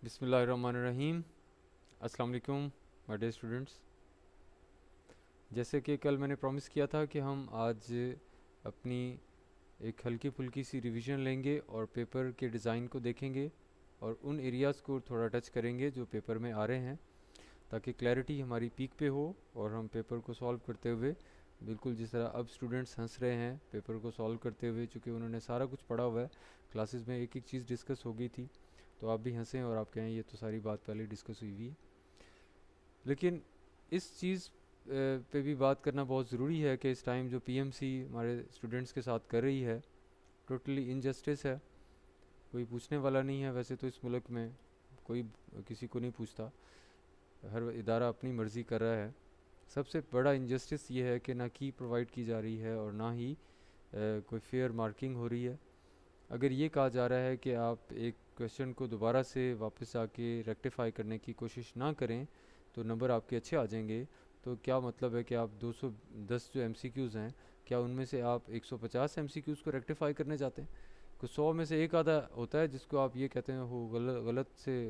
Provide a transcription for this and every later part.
बिस्मिल्लाहिर्रहमानिर्रहीम। अस्सलाम वालेकुम माय डियर स्टूडेंट्स। जैसे कि कल मैंने प्रॉमिस किया था कि हम आज अपनी एक हल्की फुल्की सी रिवीजन लेंगे और पेपर के डिज़ाइन को देखेंगे और उन एरियाज़ को थोड़ा टच करेंगे जो पेपर में आ रहे हैं, ताकि क्लैरिटी हमारी पीक पे हो और हम पेपर को सॉल्व करते हुए बिल्कुल जिस तरह अब स्टूडेंट्स हंस रहे हैं पेपर को सॉल्व करते हुए, चूँकि उन्होंने सारा कुछ पढ़ा हुआ है, क्लासेस में एक एक चीज़ डिस्कस हो गई थी, तो आप भी हंसें और आप कहें ये तो सारी बात पहले डिस्कस हुई हुई है। लेकिन इस चीज़ पे भी बात करना बहुत ज़रूरी है कि इस टाइम जो पीएमसी हमारे स्टूडेंट्स के साथ कर रही है, टोटली इनजस्टिस है। कोई पूछने वाला नहीं है, वैसे तो इस मुल्क में कोई किसी को नहीं पूछता, हर इदारा अपनी मर्ज़ी कर रहा है। सबसे बड़ा इनजस्टिस ये है कि ना की प्रोवाइड की जा रही है और ना ही कोई फेयर मार्किंग हो रही है। अगर ये कहा जा रहा है कि आप एक क्वेश्चन को दोबारा से वापस आके रेक्टिफाई करने की कोशिश ना करें तो नंबर आपके अच्छे आ जाएंगे, तो क्या मतलब है कि आप 210 जो एमसीक्यूज़ हैं, क्या उनमें से आप 150 एमसीक्यूज़ को रेक्टिफाई करने जाते हैं? कुछ 100 में से एक आधा होता है जिसको आप ये कहते हैं हो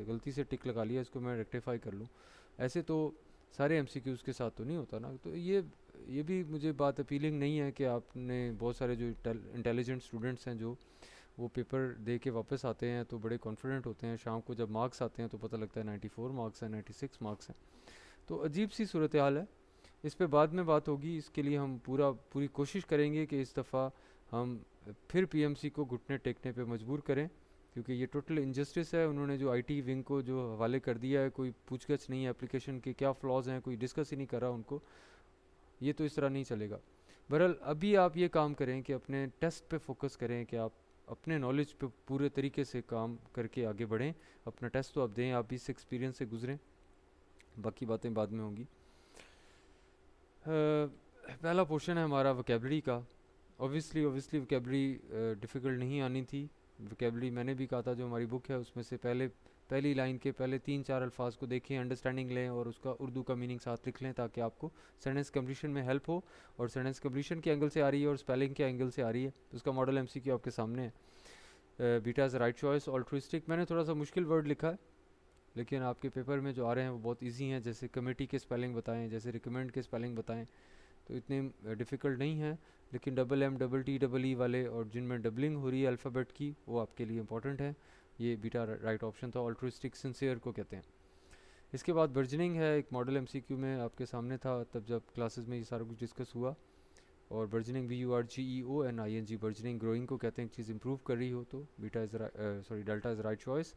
गलती से टिक लगा लिया, इसको मैं रेक्टिफाई कर लूँ। ऐसे तो सारे एमसीक्यूज़ के साथ तो नहीं होता ना। तो ये भी मुझे बात अपीलिंग नहीं है कि आपने बहुत सारे जो इंटेलिजेंट स्टूडेंट्स हैं जो वो पेपर दे के वापस आते हैं तो बड़े कॉन्फिडेंट होते हैं, शाम को जब मार्क्स आते हैं तो पता लगता है 94 मार्क्स हैं, 96 मार्क्स हैं। तो अजीब सी सूरत हाल है। इस पे बाद में बात होगी, इसके लिए हम पूरी कोशिश करेंगे कि इस दफ़ा हम फिर पीएमसी को घुटने टेकने पे मजबूर करें, क्योंकि ये टोटल इनजस्टिस है। उन्होंने जो आईटी विंग को जो हवाले कर दिया है, कोई पूछगछ नहीं है एप्लीकेशन के क्या फ्लॉज हैं, कोई डिस्कस ही नहीं कर रहा उनको। ये तो इस तरह नहीं चलेगा। बहरहाल अभी आप ये काम करें कि अपने टेस्ट पे फोकस करें कि आप अपने नॉलेज पे पूरे तरीके से काम करके आगे बढ़ें। अपना टेस्ट तो आप दें, आप भी इस एक्सपीरियंस से गुजरें, बाकी बातें बाद में होंगी। पहला पोर्शन है हमारा वोकेबलरी का। ऑब्वियसली वोकेबलरी डिफ़िकल्ट नहीं आनी थी। वोकेबलरी मैंने भी कहा था, जो हमारी बुक है उसमें से पहली लाइन के पहले 3-4 अल्फाज को देखें, अंडरस्टैंडिंग लें और उसका उर्दू का मीनिंग साथ लिख लें, ताकि आपको सेंटेंस कंप्लीशन में हेल्प हो। और सेंटेंस कंप्लीशन के एंगल से आ रही है और स्पेलिंग के एंगल से आ रही है, तो उसका मॉडल एमसीक्यू आपके सामने है। Beta is right choice, altruistic मैंने थोड़ा सा मुश्किल वर्ड लिखा है, लेकिन आपके पेपर में जो आ रहे हैं वो बहुत ईजी हैं। जैसे कमेटी के स्पेलिंग बताएं, जैसे रिकमेंड के स्पेलिंग बताएं, तो इतने डिफ़िकल्ट नहीं है। लेकिन double M double T double E वाले और जिनमें डबलिंग हो रही है अल्फ़ाबेट की, वो आपके लिए इंपॉर्टेंट है। ये बीटा राइट ऑप्शन था। ऑल्ट्रिस्टिक सिंसियर को कहते हैं। इसके बाद बर्जनिंग है, एक मॉडल एमसीक्यू में आपके सामने था तब जब क्लासेस में ये सारा कुछ डिस्कस हुआ। और बर्जनिंग BURGEONING, बर्जनिंग ग्रोइंग को कहते हैं, एक चीज़ इंप्रूव कर रही हो तो beta is delta is right choice.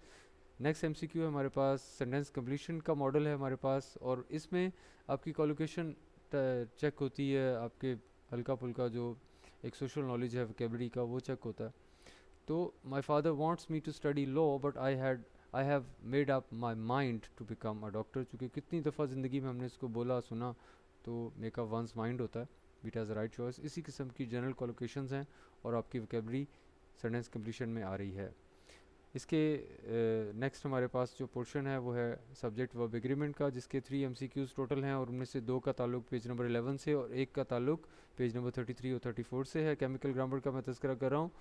Next MCQ है हमारे पास, सेंटेंस कंप्लीशन का मॉडल है हमारे पास, और इसमें आपकी कॉलोकेशन चेक होती है, आपके हल्का फुल्का जो एक सोशल नॉलेज है वोकेबलरी का वो चेक होता है। तो my father wants me to study law but I have made up my mind to become a doctor. चूँकि कितनी दफ़ा ज़िंदगी में हमने इसको बोला सुना, तो मेक अप वंस माइंड होता है। Beta is right choice. इसी किस्म की जनरल कॉलोकेशंस हैं और आपकी वोकेबलरी सेंटेंस कंप्लीशन में आ रही है। इसके नेक्स्ट हमारे पास जो पोर्शन है वो है सब्जेक्ट वर्ब एग्रीमेंट का, जिसके 3 एमसीक्यूज़ टोटल हैं और उनमें से 2 का ताल्लुक पेज नंबर 11 से और एक का ताल्लुक पेज नंबर 33 और 34 से है। केमिकल ग्रामर का मैं तज़किरा कर रहा हूँ,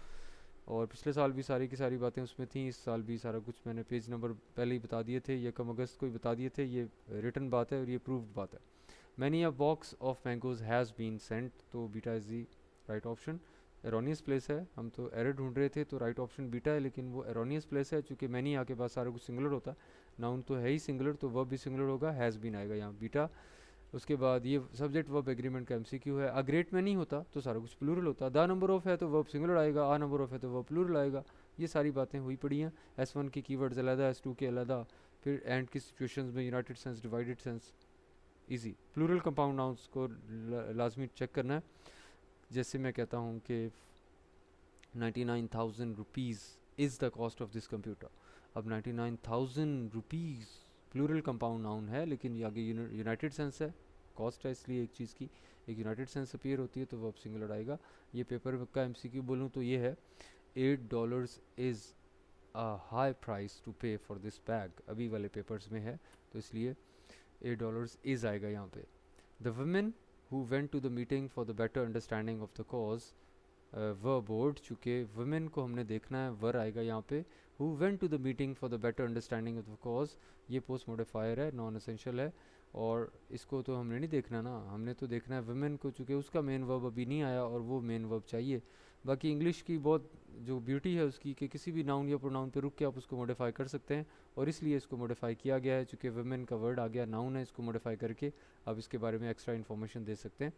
और पिछले साल भी सारी की सारी बातें उसमें थी, इस साल भी सारा कुछ मैंने पेज नंबर पहले ही बता दिए थे, ये कम अगस्त को ही बता दिए थे। ये रिटन बात है और ये प्रूव्ड बात है। Many a box of mangoes has been sent, तो beta is the right option. Erroneous place है, हम तो एरर ढूंढ रहे थे, तो राइट ऑप्शन बीटा है, लेकिन वो एरोनियस प्लेस है चूँकि मैनी आके बाद सारा कुछ सिंगुलर होता है। नाउन तो है ही सिंगुलर, तो वर्ब भी सिंगुलर होगा, हैज़ बीन आएगा यहाँ बीटा। उसके बाद ये सब्जेक्ट वर्ब एग्रीमेंट का एमसीक्यू है। अग्रेट में नहीं होता तो सारा कुछ प्लूरल होता। द नंबर ऑफ है तो वर्ब सिंगुलर आएगा, आ नंबर ऑफ है तो वर्ब प्लूरल आएगा। ये सारी बातें हुई पड़ी हैं। S1 के कीवर्ड्स अलग, S2 के अलग, फिर एंड की सिचुएशंस में united sense, divided sense, easy. Plural compound nouns को लाजमी चेक करना है। जैसे मैं कहता हूँ कि 99,000 rupees is the cost of this computer. अब 99,000 रुपीज़ प्लूरल कंपाउंड नाउन है, लेकिन ये आगे यूनाइटेड सेंस है, कॉस्ट है, इसलिए एक चीज़ की एक यूनाइटेड सेंस अपीयर होती है तो वो अब सिंगुलर आएगा। ये पेपर का एमसीक्यू बोलूँ तो ये है, $8 is a high price to pay for this bag. अभी वाले पेपर्स में है, तो इसलिए $8 इज़ आएगा यहाँ पे। The women who went to the meeting for the better understanding of the cause, verb board, चूँकि वुमेन को हमने देखना है, वर आएगा यहाँ पे। Who went to the meeting for the better understanding of the cause, ये पोस्ट मॉडिफायर है, नॉन एसेंशियल है, और इसको तो हमने नहीं देखना ना, हमने तो देखना है वुमेन को, चूँकि उसका मेन वर्ब अभी नहीं आया और वो मेन वर्ब चाहिए। बाकी इंग्लिश की बहुत जो ब्यूटी है उसकी कि किसी भी नाउन या प्रोनाउन पे रुक के आप उसको मॉडिफाई कर सकते हैं, और इसलिए इसको मॉडिफाई किया गया है, चूँकि वुमेन का वर्ड आ गया, नाउन है, इसको मॉडिफाई करके आप इसके बारे में एक्स्ट्रा इन्फॉर्मेशन दे सकते हैं।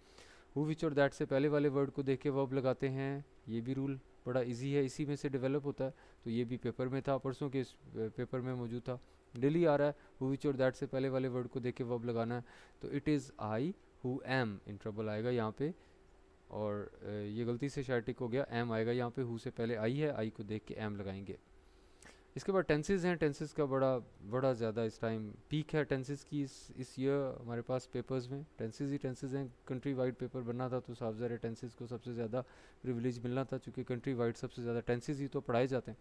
हु विच और दैट से पहले वाले वर्ड को देख के वर्ब लगाते हैं, ये भी रूल बड़ा इजी है, इसी में से डेवलप होता है। तो ये भी पेपर में था, परसों के इस पेपर में मौजूद था, डेली आ रहा है। हु विच और दैट से पहले वाले वर्ड को देख के वर्ब लगाना है, तो it is I who am in trouble आएगा यहाँ पे, और ये गलती से शायद टिक हो गया, एम आएगा यहाँ पे, हु से पहले आई है, आई को देख के एम लगाएंगे। इसके बाद टेंसेज हैं, टेंसेज का बड़ा ज़्यादा इस टाइम पीक है टेंसेज की, इस ईयर हमारे पास पेपर्स में टेंसेज ही टेंसेज हैं। कंट्री वाइड पेपर बनना था तो साफ ज़ाहिर है टेंसेज को सबसे ज़्यादा प्रिविलेज मिलना था, चूँकि कंट्री वाइड सबसे ज़्यादा टेंसेज ही तो पढ़ाए जाते हैं।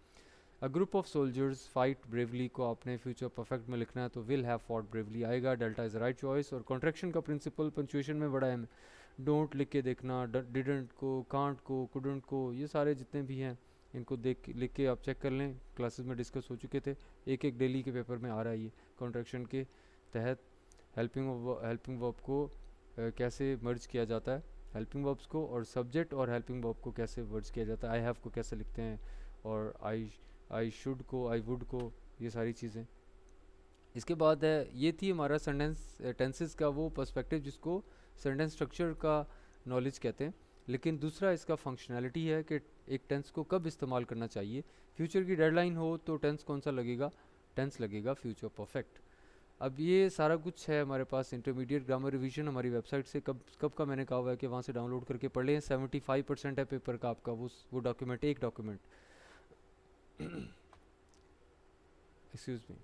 A group of soldiers fight bravely को आपने फ्यूचर परफेक्ट में लिखना है, तो विल हैव फॉट ब्रेवली आएगा, डेल्टा इज़ राइट चॉइस। और कॉन्ट्रैक्शन का प्रिंसिपल पंचुएशन में बड़ा है, डोंट लिख के देखना, डिडंट को, कांट को, कुडंट को, ये सारे जितने भी हैं इनको देख लिख के आप चेक कर लें, क्लासेस में डिस्कस हो चुके थे, एक एक डेली के पेपर में आ रहा है ये कॉन्ट्रैक्शन के तहत। हेल्पिंग वर्ब को कैसे मर्ज किया जाता है, हेल्पिंग वर्ब्स को, और सब्जेक्ट और हेल्पिंग वर्ब को कैसे मर्ज किया जाता है, आई हैव को कैसे लिखते हैं, और आई शुड को, आई वुड को, ये सारी चीज़ें। इसके बाद है, ये थी हमारा सेंटेंस टेंसेस का वो पर्सपेक्टिव जिसको सेंटेंस स्ट्रक्चर का नॉलेज कहते हैं। लेकिन दूसरा इसका फंक्शनैलिटी है कि एक टेंस को कब इस्तेमाल करना चाहिए। फ्यूचर की डेडलाइन हो तो टेंस कौन सा लगेगा, टेंस लगेगा फ्यूचर परफेक्ट। अब ये सारा कुछ है हमारे पास, इंटरमीडिएट ग्रामर रिवीजन हमारी वेबसाइट से कब कब का मैंने कहा हुआ है कि वहाँ से डाउनलोड करके पढ़ लें। 75% है पेपर का आपका वो डॉक्यूमेंट, एक डॉक्यूमेंट एक्सक्यूज मी।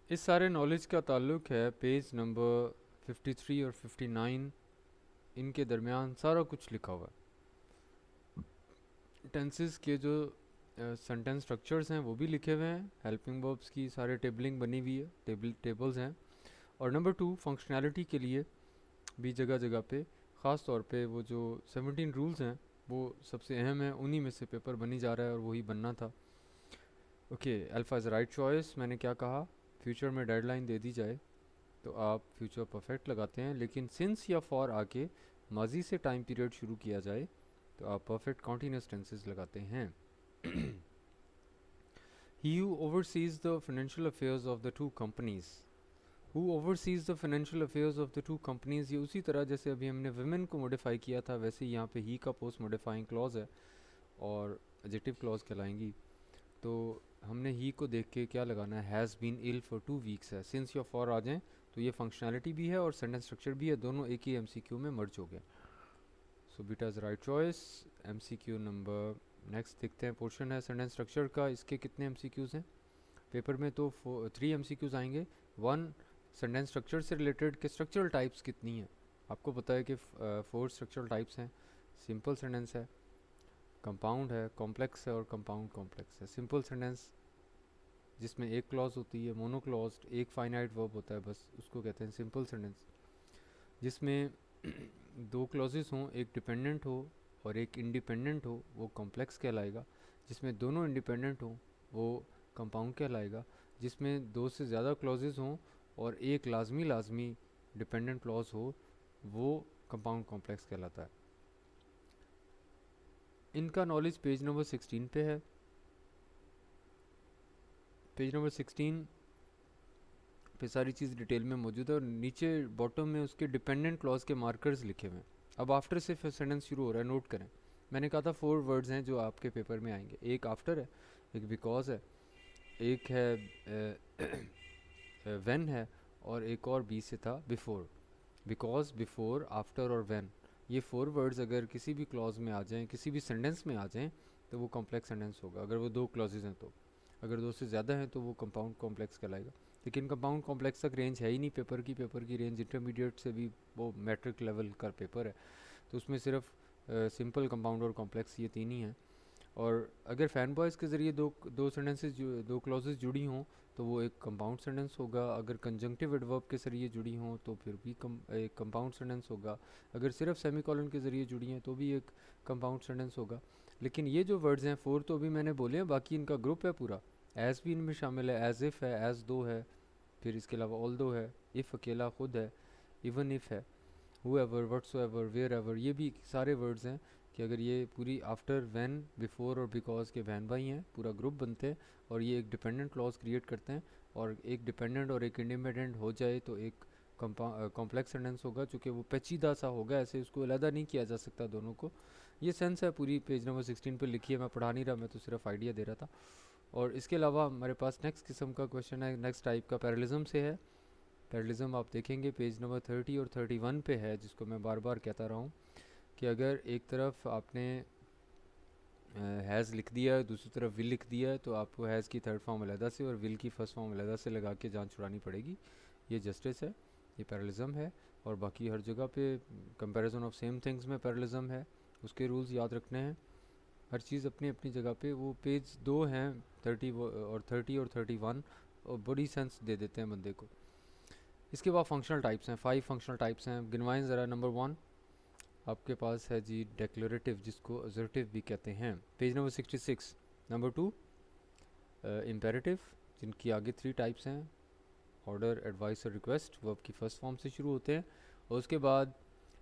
इस सारे नॉलेज का ताल्लुक है पेज नंबर 53 और 59, इनके दरमियान सारा कुछ लिखा हुआ है। टेंसेस के जो सेंटेंस स्ट्रक्चर्स हैं वो भी लिखे हुए हैं, हेल्पिंग वर्ब्स की सारे टेबलिंग बनी हुई है, टेबल्स हैं। और नंबर 2 फंक्शनैलिटी के लिए भी जगह जगह पे, ख़ास तौर पे वो जो 17 रूल्स हैं वो सबसे अहम है, उन्हीं में से पेपर बनी जा रहा है और वही बनना था। Okay, alpha is right choice, मैंने क्या कहा, फ्यूचर में डेडलाइन दे दी जाए तो आप फ्यूचर परफेक्ट लगाते हैं, लेकिन सिंस या फॉर आके माजी से टाइम पीरियड शुरू किया जाए तो आप परफेक्ट कॉन्टीन्यूस टेंसेस लगाते हैं। He who overseas the financial affairs of the two companies, who overseas the financial affairs of the two companies, ये उसी तरह जैसे अभी हमने वुमेन को मॉडिफाई किया था वैसे यहाँ पे ही का पोस्ट मॉडिफाइंग क्लॉज है और एडजेक्टिव क्लॉज कहलाएंगी। तो हमने ही को देख के क्या लगाना है, has been ill for 2 weeks है, सिंस या फॉर आ जाएँ तो ये फंक्शनैलिटी भी है और सेंटेंस स्ट्रक्चर भी है, दोनों एक ही एमसीक्यू में मर्ज हो गया। So beta is right choice. MCQ number next देखते हैं, पोर्शन है सेंटेंस स्ट्रक्चर का, इसके कितने एमसीक्यूज़ हैं पेपर में, तो 3 एमसीक्यूज़ आएंगे। 1 सेंटेंस स्ट्रक्चर से रिलेटेड के स्ट्रक्चरल टाइप्स कितनी हैं, आपको पता है कि 4 स्ट्रक्चरल टाइप्स हैं। सिंपल सेंटेंस है, कंपाउंड है, कॉम्प्लेक्स है और कंपाउंड कॉम्प्लेक्स है। सिंपल सेंटेंस जिसमें एक क्लॉज होती है, मोनोक्लॉज, एक फाइनाइट वर्ब होता है बस, उसको कहते हैं सिंपल सेंटेंस। जिसमें 2 क्लॉजेस हों, एक डिपेंडेंट हो और एक इंडिपेंडेंट हो, वो कॉम्प्लेक्स कहलाएगा। जिसमें दोनों इंडिपेंडेंट हो वो कंपाउंड कहलाएगा। जिसमें 2 से ज़्यादा क्लॉजेस हों और एक लाजमी डिपेंडेंट क्लॉज हो वो कंपाउंड कॉम्प्लेक्स कहलाता है। इनका नॉलेज पेज नंबर 16 पे है। पेज नंबर 16 पे सारी चीज़ डिटेल में मौजूद है और नीचे बॉटम में उसके डिपेंडेंट क्लॉज के मार्कर्स लिखे हुए हैं। अब आफ्टर से फिर सेंटेंस शुरू हो रहा है, नोट करें। मैंने कहा था 4 वर्ड्स हैं जो आपके पेपर में आएंगे, एक आफ्टर है, एक बिकॉज है, एक है व्हेन है, और एक और बी से था बिफोर। बिकॉज, बिफोर, आफ्टर और व्हेन, ये 4 वर्ड्स अगर किसी भी क्लॉज में आ जाएं, किसी भी सेंटेंस में आ जाएं तो वो कॉम्प्लेक्स सेंटेंस होगा। अगर वो 2 क्लॉजेज हैं तो, अगर 2 से ज़्यादा हैं तो वो कंपाउंड कॉम्प्लेक्स कहलाएगा। लेकिन कंपाउंड कॉम्प्लेक्स तक रेंज है ही नहीं पेपर की रेंज इंटरमीडिएट से भी, वो मैट्रिक लेवल का पेपर है तो उसमें सिर्फ सिंपल, कंपाउंड और कॉम्प्लेक्स ये 3 ही हैं। और अगर फैन बॉयज़ के ज़रिए दो दो सेंटेंसेस दो क्लॉजेस जुड़ी हों तो वो एक कंपाउंड सेंटेंस होगा। अगर कंजंक्टिव एडवर्ब के ज़रिए जुड़ी हों तो फिर भी एक कंपाउंड सेंटेंस होगा। अगर सिर्फ सेमीकोलन के ज़रिए जुड़ी हैं तो भी एक कंपाउंड सेंटेंस होगा। लेकिन ये जो वर्ड्स हैं 4 तो अभी मैंने बोले हैं, बाकी इनका ग्रुप है पूरा। एज़ भी इनमें शामिल है, एज़ इफ़ है, एज़ दो है, फिर इसके अलावा ऑल दो है, इफ़ अकेला खुद है, इवन इफ़ है, whoever, whatsoever, wherever, ये भी सारे वर्ड्स हैं कि अगर ये पूरी आफ्टर, व्हेन, बिफोर और बिकॉज के वैन बाई हैं, पूरा ग्रुप बनते हैं और ये एक डिपेंडेंट क्लॉज क्रिएट करते हैं। और एक डिपेंडेंट और एक इंडिपेंडेंट हो जाए तो एक कॉम्प्लेक्स सेंटेंस होगा, चूँकि वो पेचीदा सा होगा, ऐसे उसको अलहदा नहीं किया जा सकता दोनों को। ये सेंस है पूरी पेज नंबर 16 पे लिखी है, मैं पढ़ा नहीं रहा, मैं तो सिर्फ आइडिया दे रहा था। और इसके अलावा हमारे पास नेक्स्ट किस्म का क्वेश्चन है, नेक्स्ट टाइप का पैरेललिज्म से है। पैरेललिज्म आप देखेंगे पेज नंबर 30 और 31 पे है, जिसको मैं बार बार कहता रहा हूँ कि अगर एक तरफ आपने हैज़ लिख दिया है, दूसरी तरफ विल लिख दिया है, तो आपको हैज़ की थर्ड फॉर्म अलहदा से और विल की फर्स्ट फॉर्म अलहदा से लगा के जान छुड़ानी पड़ेगी। ये जस्टिस है, ये पैरेललिज्म है। और बाकी हर जगह पे कंपैरिजन ऑफ सेम थिंग्स में पैरेललिज्म है, उसके रूल्स याद रखने हैं। हर चीज़ अपनी अपनी जगह पे। वो पेज 2 हैं 30 और 31, और बड़ी सेंस दे देते हैं बंदे को। इसके बाद फंक्शनल टाइप्स हैं, 5 फंक्शनल टाइप्स हैं, गिनवाएं ज़रा। नंबर 1 आपके पास है जी डेक्लरेटिव, जिसको असर्टिव भी कहते हैं, पेज नंबर 66। नंबर 2 इम्पेरेटिव, जिनकी आगे 3 टाइप्स हैं, ऑर्डर, एडवाइस और रिक्वेस्ट, वर्ब की फर्स्ट फॉर्म से शुरू होते हैं। और उसके बाद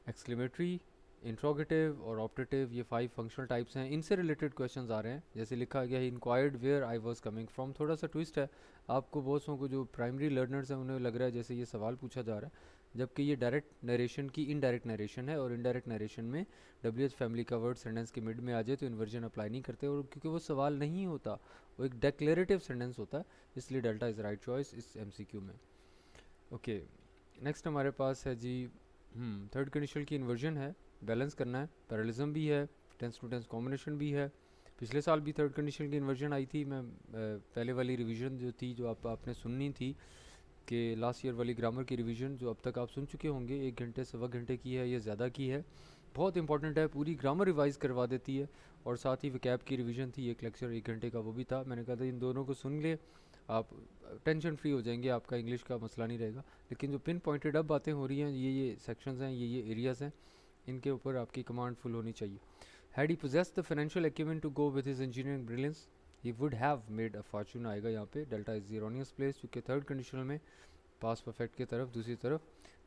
एक्सक्लेमेटरी, इंट्रोगेटिव और ऑप्टेटिव, ये 5 फंक्शनल टाइप्स हैं। इनसे रिलेटेड क्वेश्चंस आ रहे हैं, जैसे लिखा गया है inquired where I was coming from. थोड़ा सा ट्विस्ट है, आपको बहुत सौ को जो प्राइमरी लर्नर्स हैं उन्हें लग रहा है जैसे ये सवाल पूछा जा रहा है, जबकि ये डायरेक्ट नरेशन की इनडायरेक्ट नरेशन है। और इनडायरेक्ट नरेशन में WH फैमिली का वर्ड सेंटेंस के मिड में आ जाए तो इन्वर्जन अप्लाई नहीं करते, और क्योंकि वो सवाल नहीं होता, वो एक डेक्लेरेटिव सेंटेंस होता है, इसलिए डेल्टा इज़ राइट चॉइस इस MCQ में। ओके, नेक्स्ट हमारे पास है जी थर्ड कंडीशनल की इन्वर्जन है, बैलेंस करना है, पैरेललिज्म भी है, टेंस टू टेंस कॉम्बिनेशन भी है। पिछले साल भी थर्ड कंडीशन की इन्वर्जन आई थी। मैं पहले वाली रिवीजन जो थी, जो आपने सुननी थी, कि लास्ट ईयर वाली ग्रामर की रिवीजन जो अब तक आप सुन चुके होंगे, 1 घंटे सवा घंटे की है या ज़्यादा की है, बहुत इंपॉर्टेंट है, पूरी ग्रामर रिवाइज करवा देती है। और साथ ही वकैब की रिवीजन थी, एक लेक्चर 1 घंटे का, वो भी था। मैंने कहा था इन दोनों को सुन ले, आप टेंशन फ्री हो जाएंगे, आपका इंग्लिश का मसला नहीं रहेगा। लेकिन जो पिन पॉइंटेड अब बातें हो रही हैं, ये सेक्शंस हैं, ये एरियाज़ हैं, इनके ऊपर आपकी कमांड फुल होनी चाहिए। Had he possessed the financial acumen to go with his engineering brilliance he would have made a fortune आएगा यहाँ पे। डेल्टा इज erroneous प्लेस, क्योंकि थर्ड कंडीशनल में पास परफेक्ट की तरफ, दूसरी तरफ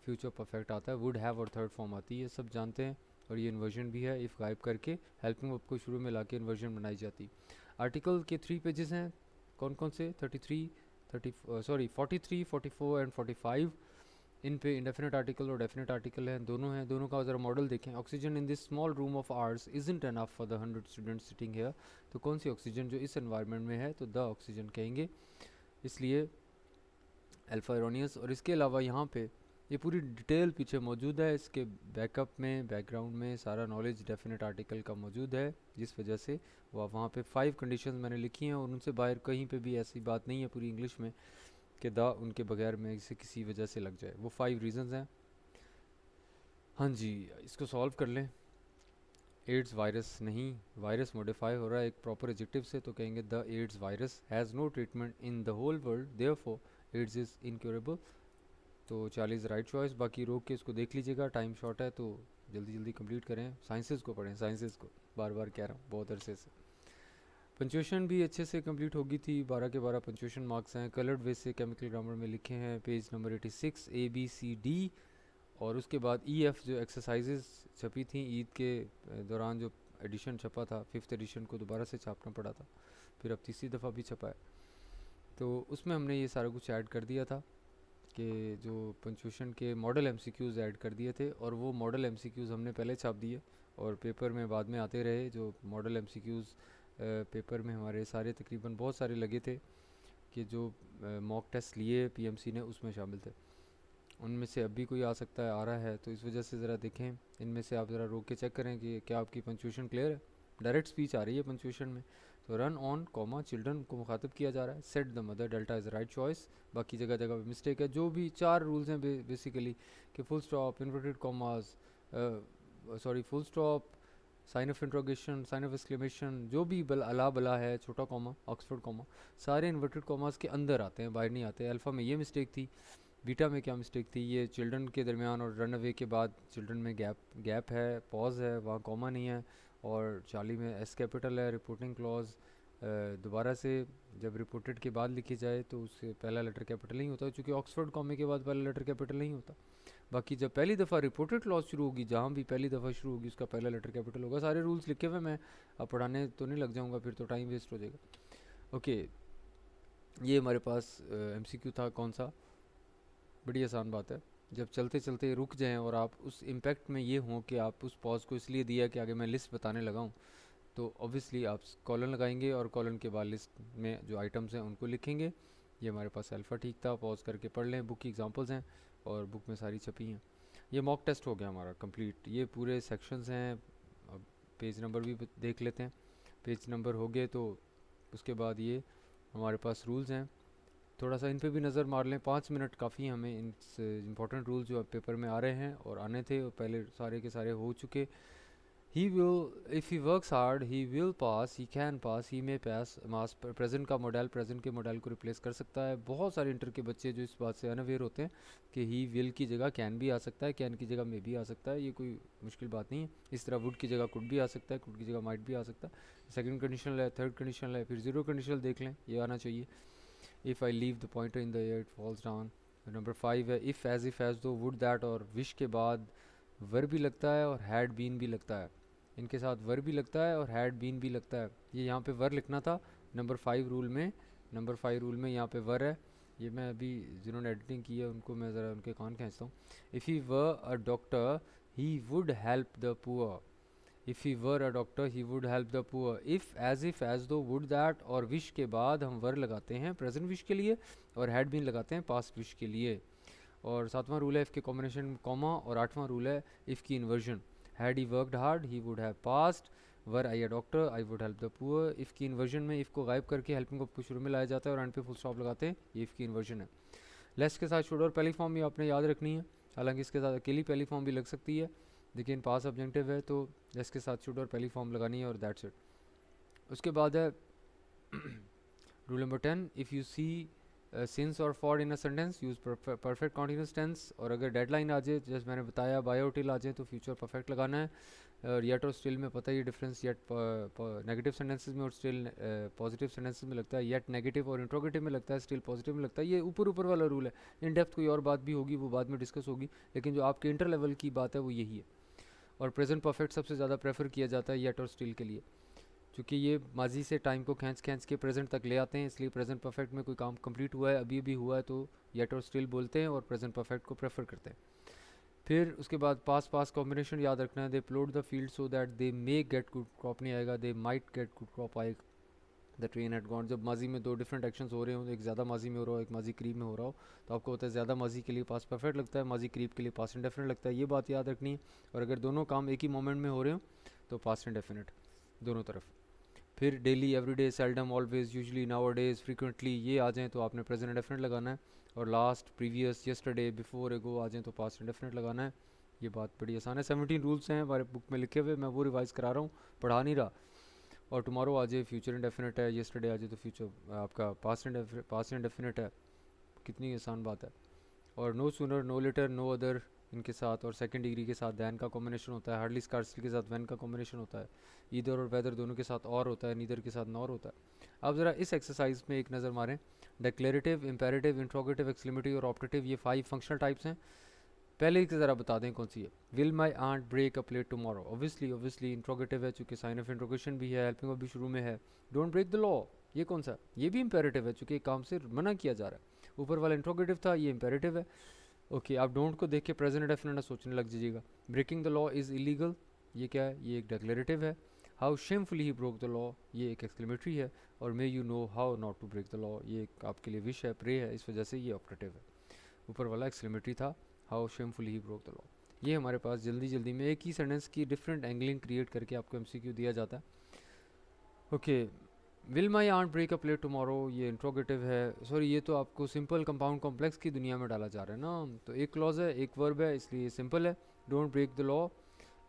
फ्यूचर परफेक्ट आता है, वुड हैव और थर्ड फॉर्म आती है, सब जानते हैं। और ये इन्वर्जन भी है, इफ़ गायब करके हेल्पिंग वर्ब को शुरू में ला के इन्वर्जन बनाई जाती। आर्टिकल के 3 पेजेस हैं, कौन कौन से? 33 43 44 एंड 45। इन पे इंडेफिनेट आर्टिकल और डेफिनेट आर्टिकल हैं, दोनों का ज़रा मॉडल देखें। Oxygen in this small room of ours isn't enough for the 100 students sitting here. तो कौन सी ऑक्सीजन जो इस एनवायरनमेंट में है, तो द ऑक्सीजन कहेंगे, इसलिए अल्फा एरोनियस। और इसके अलावा यहाँ पे ये पूरी डिटेल पीछे मौजूद है, इसके बैकअप में, बैकग्राउंड में सारा नॉलेज डेफिनेट आर्टिकल का मौजूद है, जिस वजह से वो वहाँ पे 5 कंडीशंस मैंने लिखी हैं, और उनसे बाहर कहीं पे भी ऐसी बात नहीं है पूरी इंग्लिश में कि द उनके बगैर में इसे किसी वजह से लग जाए। वो 5 रीजंस हैं। हाँ जी, इसको सॉल्व कर लें। एड्स वायरस नहीं, वायरस मॉडिफाई हो रहा है एक प्रॉपर एडजेक्टिव से, तो कहेंगे the AIDS virus has no treatment in the whole world, therefore AIDS is incurable. तो 40 राइट चॉइस। बाकी रोक के इसको देख लीजिएगा, टाइम शॉर्ट है तो जल्दी जल्दी कंप्लीट करें। साइंसेस को पढ़ें, साइंसेस को बार बार कह रहा हूँ बहुत अरसे से। पंचुएशन भी अच्छे से कंप्लीट होगी थी, 12 के 12 पंचुएशन मार्क्स हैं। कलर्ड वे से केमिकल ग्रामर में लिखे हैं, पेज नंबर 86, ABCD। और उसके बाद EF जो एक्सरसाइजेज छपी थी ईद के दौरान, जो एडिशन छपा था 5th एडिशन को दोबारा से छापना पड़ा था, फिर अब तीसरी दफ़ा भी छपा है, तो उसमें हमने ये सारा कुछ ऐड कर दिया था कि जो पंचुएशन के मॉडल MCQs ऐड कर दिए थे, और वो मॉडल MCQs हमने पहले छाप दिए और पेपर में बाद में आते रहे। जो मॉडल MCQs पेपर में हमारे सारे तकरीबन बहुत सारे लगे थे, कि जो मॉक टेस्ट लिए PMC ने उसमें शामिल थे। उनमें से अभी कोई आ सकता है, आ रहा है, तो इस वजह से ज़रा देखें, इनमें से आप ज़रा रोक के चेक करें कि क्या आपकी पंचुएशन क्लियर है। डायरेक्ट स्पीच आ रही है पंचुएशन में, तो रन ऑन कॉमा चिल्ड्रन को मुखातिब किया जा रहा है, set the mother, delta is right choice. बाकी जगह जगह पे मिस्टेक है। जो भी 4 रूल्स हैं बेसिकली, कि full stop, inverted commas, full stop, sign of interrogation, sign of exclamation, जो भी अला बला है, छोटा कॉमा, ऑक्सफोर्ड कॉमा, सारे इन्वर्टेड कॉमास के अंदर आते हैं, बाहर नहीं आते। अल्फ़ा में ये मिस्टेक थी, बीटा में क्या मिस्टेक थी, ये चिल्ड्रन के दरमियान और रन अवे के बाद चिल्ड्रन में गैप है, पॉज है, वहाँ कॉमा नहीं है। और चार्ली में एस कैपिटल है, रिपोर्टिंग क्लॉज दोबारा से जब रिपोर्टेड के बाद लिखी जाए तो उससे पहला लेटर कैपिटल नहीं होता, क्योंकि ऑक्सफोर्ड कॉमे के बाद पहला लेटर कैपिटल नहीं होता। बाकी जब पहली दफ़ा रिपोर्टेड क्लॉज शुरू होगी, जहाँ भी पहली दफ़ा शुरू होगी, उसका पहला लेटर कैपिटल होगा। सारे रूल्स लिखे हुए मैं अब पढ़ाने तो नहीं लग जाऊँगा, फिर तो टाइम वेस्ट हो जाएगा। ओके, ये हमारे पास MCQ था। कौन सा? बड़ी आसान बात है। जब चलते चलते रुक जाएं और आप उस इम्पैक्ट में ये हों कि आप उस पॉज को इसलिए दिया कि आगे मैं लिस्ट बताने लगा हूँ, तो ऑब्वियसली आप कॉलन लगाएंगे और कॉलन के बाद लिस्ट में जो आइटम्स हैं उनको लिखेंगे। ये हमारे पास अल्फ़ा ठीक था। पॉज करके पढ़ लें, बुक की एग्जांपल्स हैं और बुक में सारी छपी हैं। ये मॉक टेस्ट हो गया हमारा कंप्लीट। ये पूरे सेक्शंस हैं। अब पेज नंबर भी देख लेते हैं। पेज नंबर हो गए तो उसके बाद ये हमारे पास रूल्स हैं, थोड़ा सा इन पे भी नज़र मार लें। 5 मिनट काफ़ी हमें इन इंपॉर्टेंट रूल्स जो पेपर में आ रहे हैं और आने थे और पहले सारे के सारे हो चुके। He will, if he works hard he will pass, he can pass, he may pass. Mass present का मॉडल प्रेजेंट के मॉडल को रिप्लेस कर सकता है। बहुत सारे इंटर के बच्चे जो इस बात से अनअवेयर होते हैं कि ही विल की जगह कैन भी आ सकता है, कैन की जगह मे भी आ सकता है। ये कोई मुश्किल बात नहीं है। इस तरह वुड की जगह कुड भी आ सकता है, कुड की जगह माइट भी आ सकता है। सेकंड कंडीशनल है, थर्ड कंडीशनल है, फिर जीरो कंडीशनल देख लें, ये आना चाहिए। If I leave the pointer in the air it falls down. Number 5 है if as though, would that और विश के बाद वर्ब भी लगता है और हैड बीन भी लगता है। इनके साथ वर्ब भी लगता है और हैड बीन भी लगता है। ये यहाँ पे वर लिखना था नंबर 5 रूल में। नंबर 5 रूल में यहाँ पे वर है। ये मैं अभी जिन्होंने एडिटिंग की है उनको मैं ज़रा उनके कान खींचता हूँ। If he were a doctor he would help the poor. If he were a doctor he would help the poor. If as though, would that और विश के बाद हम वर लगाते हैं प्रेजेंट विश के लिए और हैड बीन लगाते हैं पास्ट विश के लिए। और 7वां रूल है इफ़ के कॉम्बिनेशन कॉमा। और 8वां रूल है इफ़ की inversion. Had he worked hard he would have past. Were I a doctor I would help the poor. If की इन्वर्जन में इफ़ को गायब करके हेल्पिंग को शुरू में लाया जाता है और एंड पे फुल स्टॉप लगाते हैं। ये इफ़ की इन्वर्जन है। लेस के साथ शुड और पहली फॉर्म भी आपने याद रखनी है। हालांकि इसके साथ अकेली पहली फॉर्म भी लग सकती है, लेकिन पास ऑब्जेक्टिव है तो लेस के साथ शुड और पहली फॉर्म लगानी है और दैट्स इट। उसके बाद है rule number 10, if you see since और for in a sentence use perfect continuous tense. और अगर डेडलाइन आ जाए जैसे मैंने बताया बायो टिल आ जाए तो फ्यूचर परफेक्ट लगाना है। और येट और स्टिल में पता ही डिफरेंस, येट नेगेटिव सेंटेंसेस में और स्टिल पॉजिटिव सेंटेंसेस में लगता है। येट नेगेटिव और इंट्रोगेटिव में लगता है, स्टिल पॉजिटिव में लगता है। ये ऊपर ऊपर वाला रूल है। इन डेप्थ कोई और बात भी होगी, वो बाद में डिस्कस होगी, लेकिन जो आपके इंटर लेवल की बात है वो यही है। और प्रेजेंट परफेक्ट सबसे ज़्यादा प्रेफर किया जाता है येट और स्टिल के लिए, क्योंकि ये माजी से टाइम को खींच खींच के प्रेजेंट तक ले आते हैं। इसलिए प्रेजेंट परफेक्ट में कोई काम कंप्लीट हुआ है, अभी भी हुआ है, तो येट और स्टिल बोलते हैं और प्रेजेंट परफेक्ट को प्रेफर करते हैं। फिर उसके बाद पास पास कॉम्बिनेशन याद रखना है। They ploughed the field so that they may get good crop नहीं आएगा, they might get good crop आएगा। द ट्रेन एट गॉन, जब माजी में दो डिफरेंट एक्शंस हो रहे हो, एक ज़्यादा माजी में हो रहा हो, एक माजी करीब में हो रहा हो, तो आपको होता है ज़्यादा माजी के लिए पास परफेक्ट लगता है, माजी करीब के लिए पास इंडेफिनिट लगता है। ये बात याद रखनी है। और अगर दोनों काम एक ही मोमेंट में हो रहे हो तो पास इंडेफिनिट दोनों तरफ। फिर daily, everyday, seldom, always, usually, now days, frequently ये आ जाएँ तो आपने प्रेजेंट इंडेफिनिट लगाना है। और लास्ट, प्रीवियस, यस्टरडे, बिफोर, एगो आ जाएँ तो पास्ट इंडेफिनिट लगाना है। ये बात बड़ी आसान है। 17 रूल्स हैं हमारे बुक में लिखे हुए, मैं वो रिवाइज़ करा रहा हूँ, पढ़ा नहीं रहा। और टुमारो आ जाए फ्यूचर इंडेफिनिट है, यस्टरडे आ जाए तो फ्यूचर आपका पास्ट इंडेफिनिट है। कितनी आसान बात है। और no sooner, no later, no other इनके साथ, और सेकंड डिग्री के साथ दैन का कॉम्बिनेशन होता है। हार्डली स्कार्सली के साथ वैन का कॉम्बिनेशन होता है। ईदर और वेदर दोनों के साथ और होता है, नीदर के साथ नॉर होता है। अब ज़रा इस एक्सरसाइज में एक नज़र मारें। डिक्लेरेटिव, इंपेरेटिव, इंट्रोगेटिव, एक्सक्लेमेटिव और ऑप्टेटिव, ये 5 फंक्शनल टाइप्स हैं। पहले एक ज़रा बता दें कौन सी है। Will my aunt break a plate tomorrow, obviously interrogative है चूँकि साइन ऑफ इंट्रोगेशन भी है, हेल्पिंग भी शुरू में है। डोंट ब्रेक द लॉ, ये कौन सा? ये भी इंपेरेटिव है चूँकि काम से मना किया जा रहा है। ऊपर वाला इंट्रोगेटिव था, ये इंपेरेटिव है। ओके, आप डोंट को देख के प्रेजेंट डेफिनेट ना सोचने लग जाइएगा। Breaking the law is illegal, ये क्या है? ये एक डिक्लेरेटिव है। How shamefully he broke the law, ये एक एक्सक्लेमेटरी है। और may you know how not to break the law, ये एक आपके लिए विश है, प्रे है, इस वजह से ये ऑप्टेटिव है। ऊपर वाला एक्सक्लेमेटरी था, how shamefully he broke the law. ये हमारे पास जल्दी जल्दी में एक ही सेंटेंस की डिफरेंट एंगलिंग क्रिएट करके आपको MCQ दिया जाता है। Okay, will my aunt break a plate tomorrow, ये इंट्रोगेटिव है। सॉरी, ये तो आपको सिंपल कंपाउंड कॉम्प्लेक्स की दुनिया में डाला जा रहा है ना। तो एक क्लॉज है, एक वर्ब है, इसलिए सिंपल है। Don't break the law,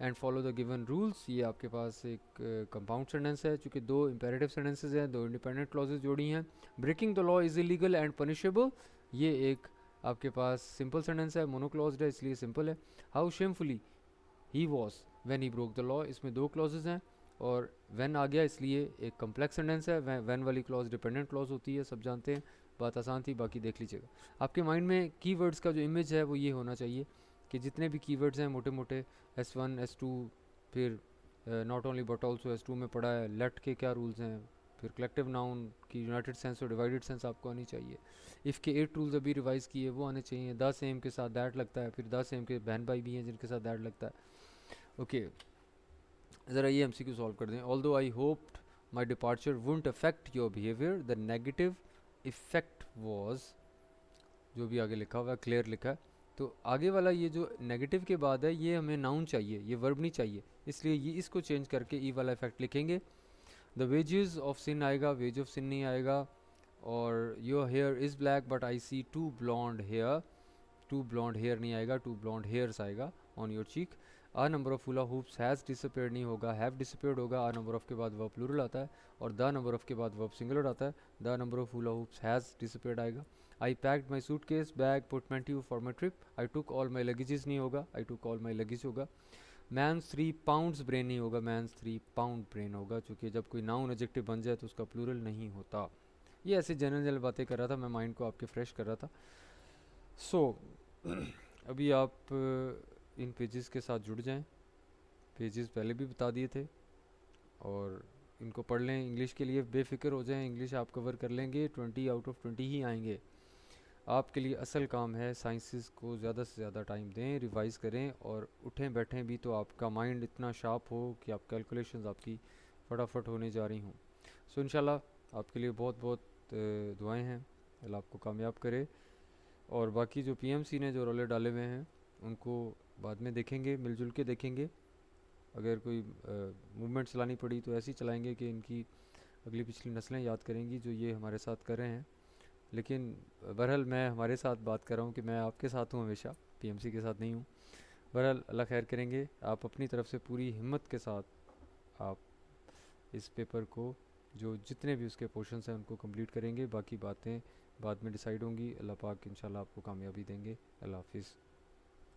and follow the given rules. ये आपके पास एक कंपाउंड सेंटेंस है, चूँकि दो इंपेरेटिव सेंटेंसेस हैं, दो इंडिपेंडेंट क्लॉजेज जोड़ी हैं। Breaking the law is illegal and punishable, ये एक आपके पास सिंपल सेंटेंस है, मोनोक्लॉज्ड है इसलिए सिंपल है। How shamefully he was when he broke the law, इसमें दो क्लॉजेज हैं और व्हेन आ गया इसलिए एक कम्प्लेक्स सेंटेंस है। व्हेन वाली क्लॉज डिपेंडेंट क्लॉज होती है, सब जानते हैं, बात आसान थी, बाकी देख लीजिएगा। आपके माइंड में कीवर्ड्स का जो इमेज है वो ये होना चाहिए कि जितने भी कीवर्ड्स हैं मोटे मोटे, S1 S2, फिर not only but also S2 में पढ़ा है, लेट के क्या रूल्स हैं, फिर कलेक्टिव नाउन की यूनाइटेड सेंस और डिवाइडेड सेंस आपको आनी चाहिए। इफ़ के 8 रूल्स अभी रिवाइज किए वो आने चाहिए। द सेम के साथ दैट लगता है, फिर द सेम के बहन भाई भी हैं जिनके साथ दैट लगता है। ओके, ज़रा ये MCQ सॉल्व कर दें। Although I hoped my departure won't affect your behaviour, the negative effect was, जो भी आगे लिखा हुआ है क्लियर लिखा है, तो आगे वाला ये जो नेगेटिव के बाद है ये हमें नाउन चाहिए, ये वर्ब नहीं चाहिए, इसलिए ये इसको चेंज करके ई वाला इफेक्ट लिखेंगे। द वेजेस ऑफ सिन आएगा, वेज ऑफ सिन नहीं आएगा। और your hair is black but I see two blonde hair, two blonde hair नहीं आएगा, टू ब्लॉन्ड हेयर्स आएगा on your cheek. A number of hula hoops has disappeared नहीं होगा, have disappeared होगा। आ number of के बाद वर्ब प्लूरल आता है और द नंबर ऑफ के बाद वर्ब सिंगुलर आता है, the number of hula hoops has disappeared आएगा। I packed my suitcase bag portmanteau for my trip, I took all my luggages नहीं होगा, I took all my luggage होगा। Man's 3 pounds brain नहीं होगा, man's 3 pound brain होगा, चूँकि जब कोई नाउन एडजेक्टिव बन जाए तो उसका प्लूरल नहीं होता। ये ऐसे जनरल बातें कर रहा था मैं, माइंड को आपके फ्रेश कर रहा था। सो अभी आप इन पेजेस के साथ जुड़ जाएं, पेजेस पहले भी बता दिए थे, और इनको पढ़ लें। इंग्लिश के लिए बेफिक्र हो जाएं, इंग्लिश आप कवर कर लेंगे, 20 आउट ऑफ 20 ही आएंगे। आपके लिए असल काम है साइंसेस को ज़्यादा से ज़्यादा टाइम दें, रिवाइज़ करें, और उठें बैठें भी तो आपका माइंड इतना शार्प हो कि आप कैलकुलेशंस आपकी फटाफट होने जा रही हों। सो इंशाल्लाह आपके लिए बहुत बहुत दुआएं हैं, अल्लाह आपको कामयाब करे। और बाकी जो PMC ने जो रोले डाले हुए हैं उनको बाद में देखेंगे, मिलजुल के देखेंगे। अगर कोई मूवमेंट चलानी पड़ी तो ऐसी चलाएंगे कि इनकी अगली पिछली नस्लें याद करेंगी जो ये हमारे साथ कर रहे हैं। लेकिन बहरहाल मैं हमारे साथ बात कर रहा हूँ कि मैं आपके साथ हूँ हमेशा, PMC के साथ नहीं हूँ। बहरहाल अल्लाह खैर करेंगे, आप अपनी तरफ से पूरी हिम्मत के साथ आप इस पेपर को जो जितने भी उसके पोर्शंस हैं उनको कंप्लीट करेंगे, बाकी बातें बाद में डिसाइड होंगी। अल्लाह पाक इंशाल्लाह आपको कामयाबी देंगे। अल्लाह हाफिज़।